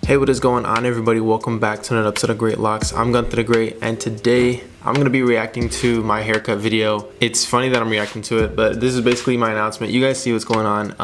Hey, what is going on, everybody? Welcome back to another episode of Dreadlocks. I'm Gunther the Great, and today I'm going to be reacting to my haircut video. It's funny that I'm reacting to it, but this is basically my announcement. You guys see what's going on.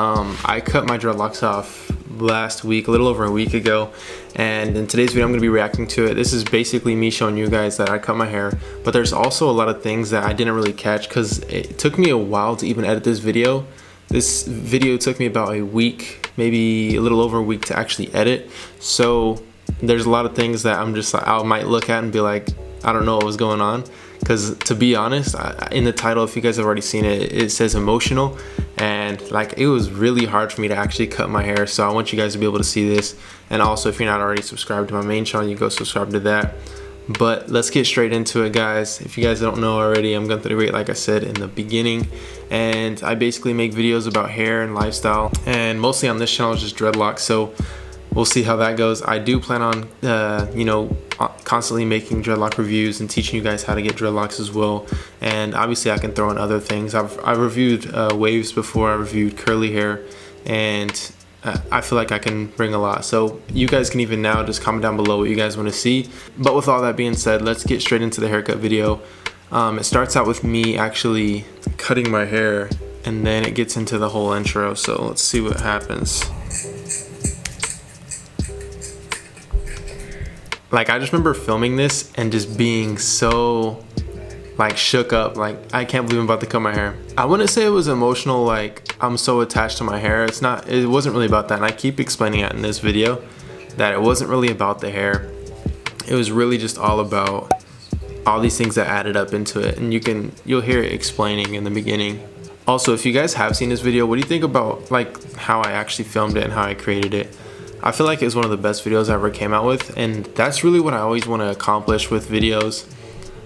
I cut my dreadlocks off last week, a little over a week ago, and in today's video I'm going to be reacting to it. This is basically me showing you guys that I cut my hair, but there's also a lot of things that I didn't really catch because it took me a while to even edit this video. This video took me about a week, maybe a little over a week to actually edit. So there's a lot of things that I'm just like, I might look at and be like, I don't know what was going on. Because to be honest, in the title, if you guys have already seen it, it says emotional. And like, it was really hard for me to actually cut my hair. So I want you guys to be able to see this. And also, if you're not already subscribed to my main channel, you go subscribe to that. But let's get straight into it, guys. If you guys don't know already, I'm Gunther the Great, like I said in the beginning, and I basically make videos about hair and lifestyle, and mostly on this channel is just dreadlocks. So we'll see how that goes. I do plan on constantly making dreadlock reviews and teaching you guys how to get dreadlocks as well. And obviously I can throw in other things. I've reviewed waves before. I reviewed curly hair, and I feel like I can bring a lot. So you guys can even now just comment down below what you guys want to see. But with all that being said, let's get straight into the haircut video. It starts out with me actually cutting my hair, and then it gets into the whole intro. So let's see what happens. Like, I just remember filming this and just being so like shook up, like I can't believe I'm about to cut my hair. I wouldn't say it was emotional, like I'm so attached to my hair. It wasn't really about that, and I keep explaining it in this video that it wasn't really about the hair. It was really just all about all these things that added up into it, and you'll hear it explaining in the beginning. Also, if you guys have seen this video, what do you think about like how I actually filmed it and how I created it? I feel like it's one of the best videos I ever came out with, and that's really what I always want to accomplish with videos.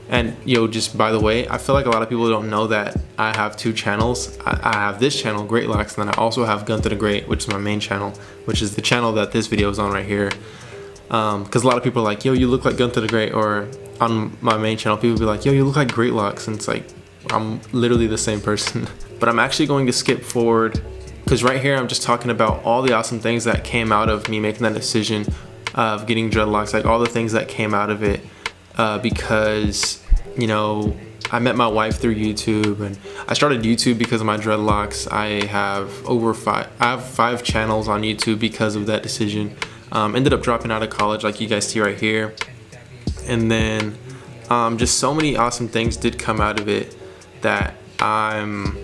And just by the way, I feel like a lot of people don't know that I have two channels. I have this channel, Dreadlocks, and then I also have Gunther the Great, which is my main channel, which is the channel that this video is on right here. Because a lot of people are like, yo, you look like Gunther the Great, or on my main channel, people be like, yo, you look like Dreadlocks, and it's like, I'm literally the same person. But I'm actually going to skip forward, because right here I'm just talking about all the awesome things that came out of me making that decision of getting dreadlocks, like all the things that came out of it. Because I met my wife through YouTube, and I started YouTube because of my dreadlocks. I have five channels on YouTube because of that decision. Ended up dropping out of college, like you guys see right here, and then just so many awesome things did come out of it that I'm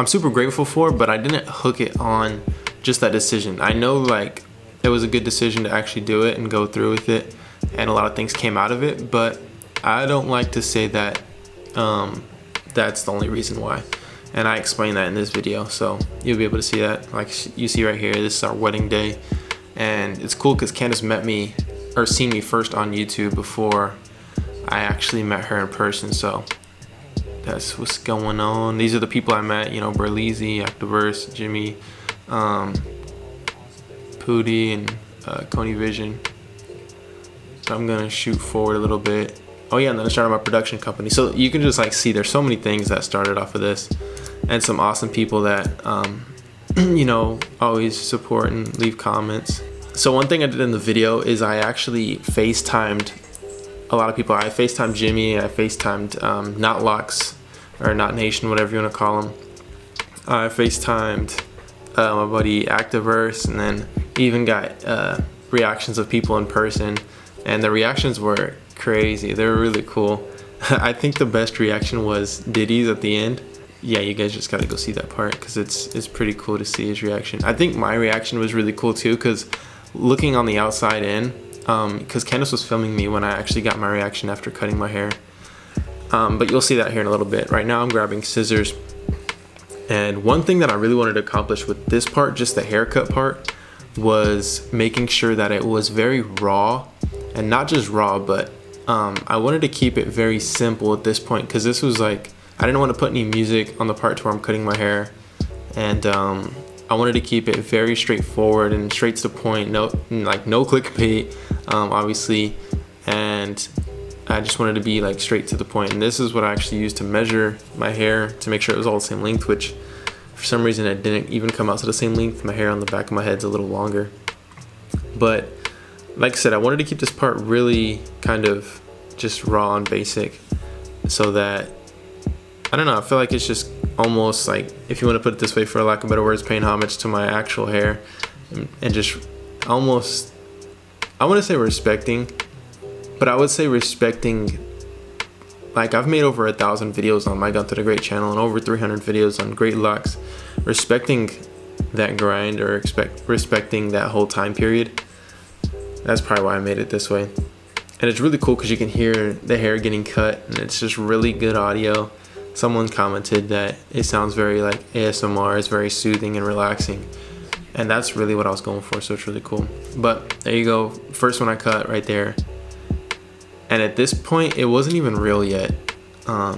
super grateful for. But I didn't hook it on just that decision. I know like it was a good decision to actually do it and go through with it, and a lot of things came out of it, but I don't like to say that that's the only reason why. And I explain that in this video, so you'll be able to see that. Like you see right here, this is our wedding day, and it's cool because Candace seen me first on YouTube before I actually met her in person. So that's what's going on. These are the people I met, Berleezy, Activerse, Jimmy, Pooty, and Coney Vision. So I'm gonna shoot forward a little bit. Oh yeah, and then I started my production company. So you can just like see there's so many things that started off of this, and some awesome people that always support and leave comments. So one thing I did in the video is I actually FaceTimed a lot of people. I FaceTimed Jimmy, I FaceTimed Not Locks, or Not Nation, whatever you want to call them. I FaceTimed my buddy Activerse, and then even got reactions of people in person, and the reactions were crazy. They were really cool. I think the best reaction was Diddy's at the end. Yeah, you guys just gotta go see that part because it's pretty cool to see his reaction. I think my reaction was really cool too, because looking on the outside in, because Candace was filming me when I actually got my reaction after cutting my hair. But you'll see that here in a little bit. Right now I'm grabbing scissors, and one thing that I really wanted to accomplish with this part, just the haircut part, was making sure that it was very raw, and not just raw, but I wanted to keep it very simple at this point, because this was like, I didn't want to put any music on the part where I'm cutting my hair, and I wanted to keep it very straightforward and straight to the point, no clickbait, obviously, and I just wanted to be like straight to the point. And this is what I actually used to measure my hair to make sure it was all the same length, which for some reason it didn't even come out to the same length. My hair on the back of my head's a little longer, but like I said, I wanted to keep this part really kind of just raw and basic, so that, I don't know, I feel like it's just almost like, if you want to put it this way, for lack of better words, paying homage to my actual hair, and just almost, I want to say respecting, but I would say respecting, like, I've made over 1,000 videos on my Gun to the Great channel and over 300 videos on Dreadlocks. Respecting that grind, or respecting that whole time period, that's probably why I made it this way. And it's really cool because you can hear the hair getting cut, and it's just really good audio. Someone commented that it sounds very like ASMR, it's very soothing and relaxing, and that's really what I was going for, so it's really cool. But there you go, first one I cut right there. And at this point, it wasn't even real yet. I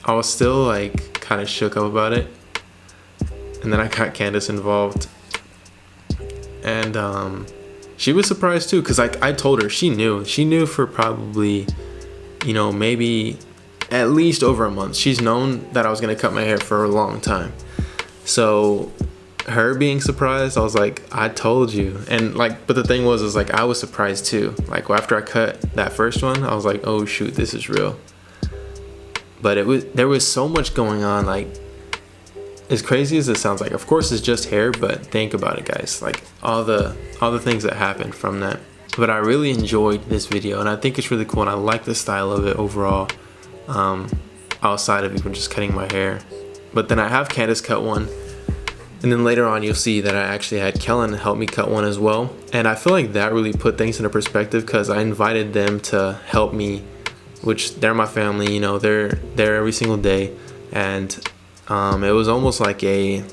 was still like kind of shook up about it. And then I got Candace involved. And she was surprised too, because like I told her, she knew for probably, you know, maybe at least over a month. She's known that I was gonna cut my hair for a long time. So her being surprised, I was like, I told you. And like, but the thing was, is like, I was surprised too. Like after I cut that first one, I was like, oh shoot, this is real. But there was so much going on. Like, as crazy as it sounds, like, of course it's just hair, but think about it, guys, like all the things that happened from that. But I really enjoyed this video, and I think it's really cool, and I like the style of it overall, outside of even just cutting my hair. But then I have Candace cut one, and then later on you'll see that I actually had Kellen help me cut one as well. And I feel like that really put things into perspective, because I invited them to help me, which they're my family, you know, they're there every single day. And it was almost like an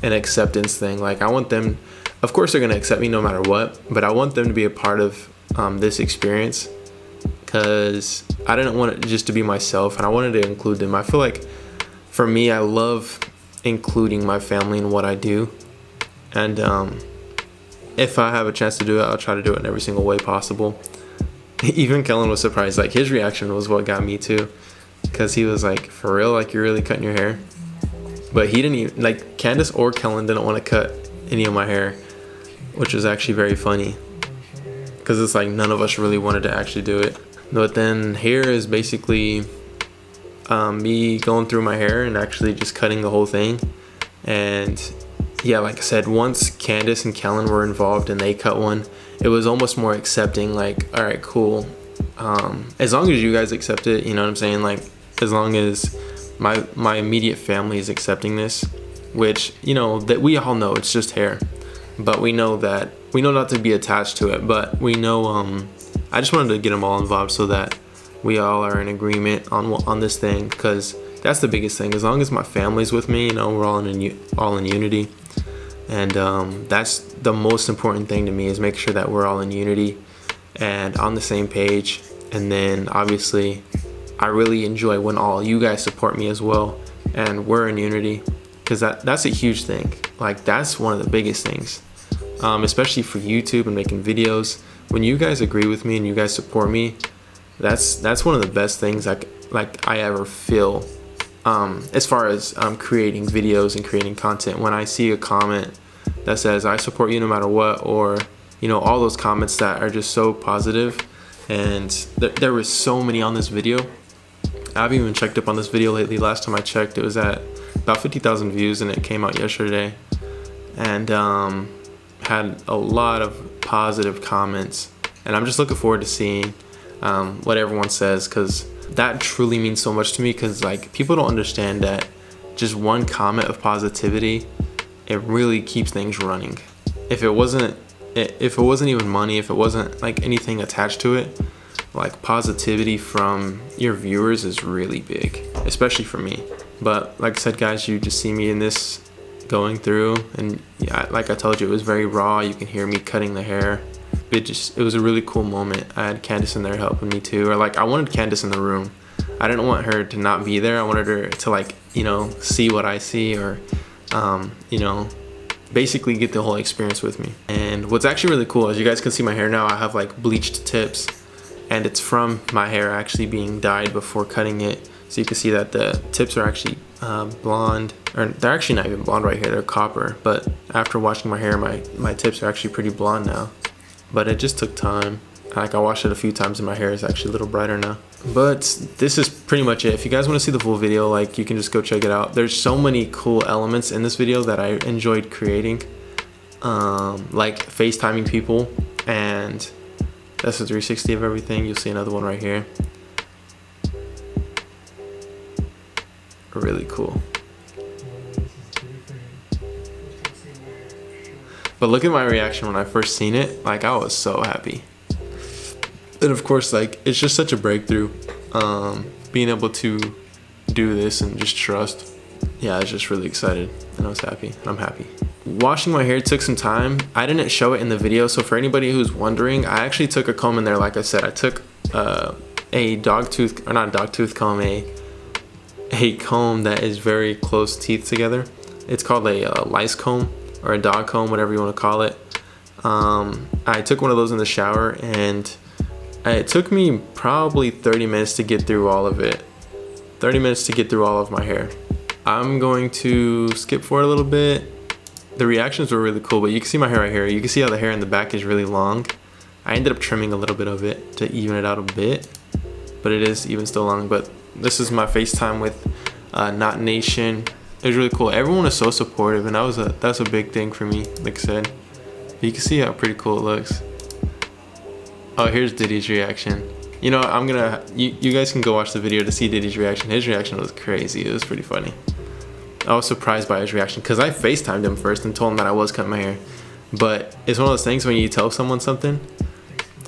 acceptance thing. Like, I want them, of course they're gonna accept me no matter what, but I want them to be a part of this experience, because I didn't want it just to be myself, and I wanted to include them. I feel like for me, I love including my family in what I do, and if I have a chance to do it, I'll try to do it in every single way possible. Even Kellen was surprised. Like, his reaction was what got me too, because he was like, for real, like, you're really cutting your hair? But he didn't even, like, Candace or Kellen didn't want to cut any of my hair, which was actually very funny, because it's like none of us really wanted to actually do it. But then here is basically me going through my hair and actually just cutting the whole thing. And yeah, like I said, once Candace and Kellen were involved and they cut one, it was almost more accepting. Like, all right, cool, as long as you guys accept it, you know what I'm saying? Like, as long as my immediate family is accepting this, which, you know, that we all know it's just hair, but we know not to be attached to it, but we know, I just wanted to get them all involved so that we all are in agreement on this thing, because that's the biggest thing. As long as my family's with me, you know, we're all in unity. And that's the most important thing to me, is make sure that we're all in unity and on the same page. And then obviously I really enjoy when all you guys support me as well and we're in unity, because that's a huge thing. Like, that's one of the biggest things, especially for YouTube and making videos. When you guys agree with me and you guys support me, that's one of the best things I ever feel, as far as creating videos and creating content. When I see a comment that says I support you no matter what, or, you know, all those comments that are just so positive. And there was so many on this video. I haven't even checked up on this video lately. Last time I checked, it was at about 50,000 views, and it came out yesterday, and had a lot of positive comments. And I'm just looking forward to seeing what everyone says, because that truly means so much to me. Because, like, people don't understand that just one comment of positivity, it really keeps things running. If it wasn't even money, if it wasn't like anything attached to it, like, positivity from your viewers is really big, especially for me. But like I said, guys, you just see me in this going through, and yeah, like I told you, it was very raw. You can hear me cutting the hair. It was a really cool moment. I had Candace in there helping me too, or like, I wanted Candace in the room. I didn't want her to not be there. I wanted her to, like, you know, see what I see, or you know, basically get the whole experience with me. And what's actually really cool, as you guys can see my hair now, I have like bleached tips, and it's from my hair actually being dyed before cutting it. So you can see that the tips are actually blonde, or they're actually not even blonde right here, they're copper. But after washing my hair, my tips are actually pretty blonde now. but it just took time. Like I washed it a few times and my hair is actually a little brighter now. But this is pretty much it. If you guys want to see the full video, like you can just go check it out. There's so many cool elements in this video that I enjoyed creating. Like FaceTiming people, and that's a 360 of everything. You'll see another one right here. Really cool. But look at my reaction when I first seen it. Like I was so happy. And of course, like it's just such a breakthrough, being able to do this and just trust. Yeah, I was just really excited and I was happy. I'm happy. Washing my hair took some time. I didn't show it in the video, so for anybody who's wondering, I actually took a comb in there. Like I said, I took a dog tooth, or not a dog tooth comb, a comb that is very close teeth together. It's called a lice comb or a dog comb, whatever you want to call it. I took one of those in the shower, and it took me probably 30 minutes to get through all of it. 30 minutes to get through all of my hair. I'm going to skip forward a little bit. The reactions were really cool, but you can see my hair right here. You can see how the hair in the back is really long. I ended up trimming a little bit of it to even it out a bit, but it is even still long. But this is my FaceTime with Not Nation. It was really cool. Everyone was so supportive, and that's a big thing for me, like I said. But you can see how pretty cool it looks. Oh, here's Diddy's reaction. You know, you guys can go watch the video to see Diddy's reaction. His reaction was crazy. It was pretty funny. I was surprised by his reaction because I FaceTimed him first and told him that I was cutting my hair. But it's one of those things when you tell someone something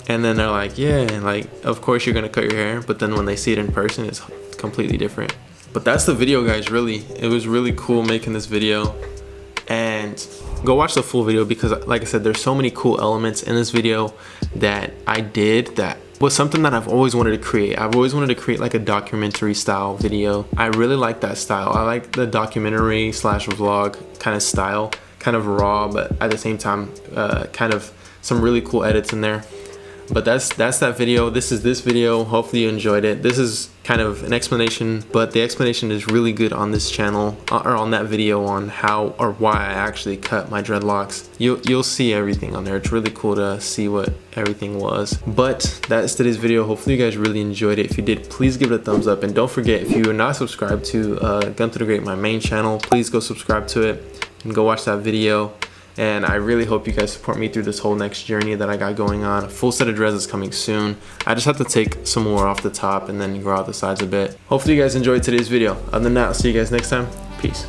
and then they're like, yeah, and like, of course you're gonna cut your hair, but then when they see it in person, it's completely different. But that's the video, guys. Really, it was really cool making this video. And go watch the full video because, like I said, there's so many cool elements in this video that I did that was something that I've always wanted to create. I've always wanted to create like a documentary style video. I really like that style. I like the documentary slash vlog kind of style, kind of raw, but at the same time, kind of some really cool edits in there. But that's that video. This is this video. Hopefully you enjoyed it. This is kind of an explanation, but the explanation is really good on this channel, or on that video, on how or why I actually cut my dreadlocks. You'll see everything on there. It's really cool to see what everything was. But that's today's video. Hopefully you guys really enjoyed it. If you did, please give it a thumbs up, and don't forget, if you are not subscribed to Gun to the Great, my main channel, please go subscribe to it and go watch that video. And I really hope you guys support me through this whole next journey that I got going on. A full set of dreads is coming soon. I just have to take some more off the top and then grow out the sides a bit. Hopefully you guys enjoyed today's video. Other than that, I'll see you guys next time. Peace.